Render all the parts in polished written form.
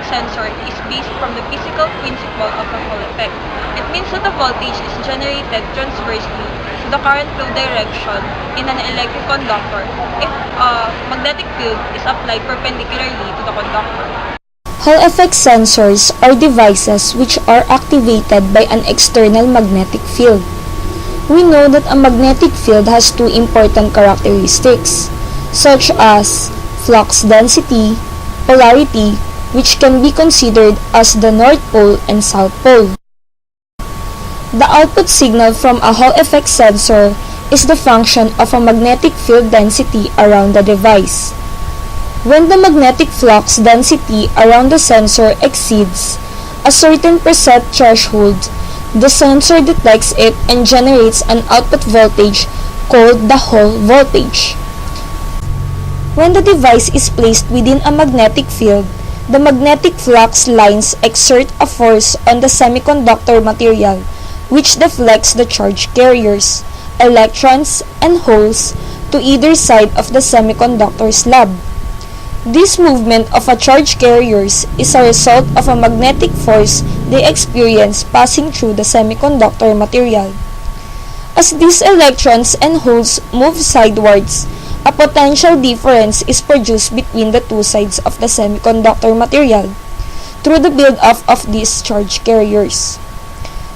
sensor is based from the physical principle of the Hall effect. It means that the voltage is generated transversely to the current flow direction in an electric conductor if a magnetic field is applied perpendicularly to the conductor. Hall effect sensors are devices which are activated by an external magnetic field. We know that a magnetic field has two important characteristics, such as flux density, polarity, which can be considered as the North Pole and South Pole. The output signal from a Hall effect sensor is the function of a magnetic field density around the device. When the magnetic flux density around the sensor exceeds a certain preset threshold, the sensor detects it and generates an output voltage called the Hall voltage. When the device is placed within a magnetic field, the magnetic flux lines exert a force on the semiconductor material, which deflects the charge carriers, electrons, and holes to either side of the semiconductor slab. This movement of a charge carriers is a result of a magnetic force they experience passing through the semiconductor material. As these electrons and holes move sidewards, a potential difference is produced between the two sides of the semiconductor material through the build-up of these charge carriers.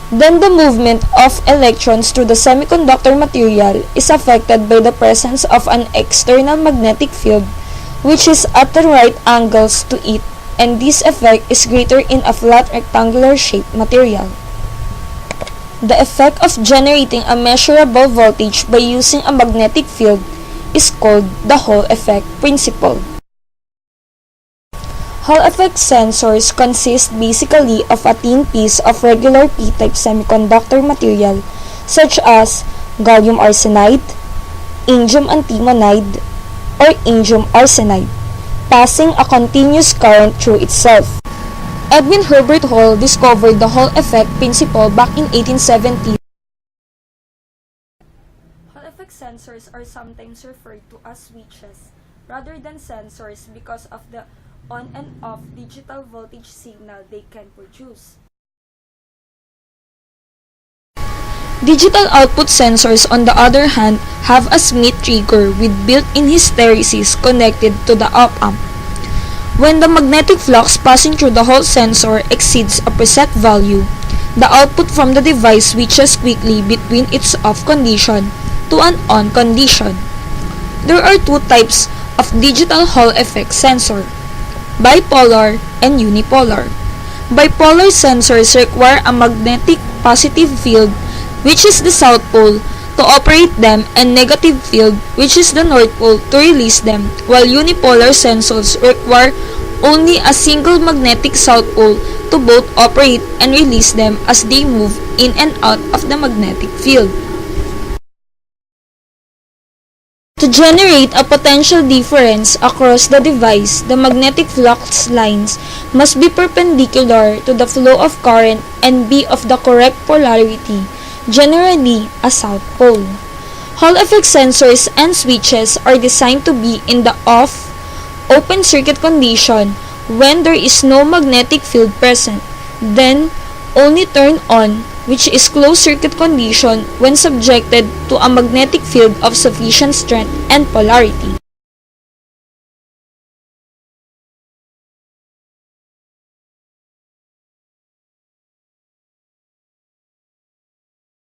Then the movement of electrons through the semiconductor material is affected by the presence of an external magnetic field which is at the right angles to it, and this effect is greater in a flat rectangular shaped material. The effect of generating a measurable voltage by using a magnetic field is called the Hall effect principle. Hall effect sensors consist basically of a thin piece of regular p-type semiconductor material such as gallium arsenide, indium antimonide, or indium arsenide, passing a continuous current through itself. Edwin Herbert Hall discovered the Hall effect principle back in 1870. Hall effect sensors are sometimes referred to as switches rather than sensors because of the on and off digital voltage signal they can produce. Digital output sensors, on the other hand, have a Smith trigger with built-in hysteresis connected to the op-amp. When the magnetic flux passing through the Hall sensor exceeds a preset value, the output from the device switches quickly between its off condition to an on condition. There are two types of digital Hall effect sensor: bipolar and unipolar. Bipolar sensors require a magnetic positive field, which is the South Pole, to operate them, and negative field, which is the North Pole, to release them, while unipolar sensors require only a single magnetic South Pole to both operate and release them as they move in and out of the magnetic field. To generate a potential difference across the device, the magnetic flux lines must be perpendicular to the flow of current and be of the correct polarity, generally a South Pole. Hall effect sensors and switches are designed to be in the off, open circuit condition when there is no magnetic field present, then only turn on, which is closed circuit condition when subjected to a magnetic field of sufficient strength and polarity.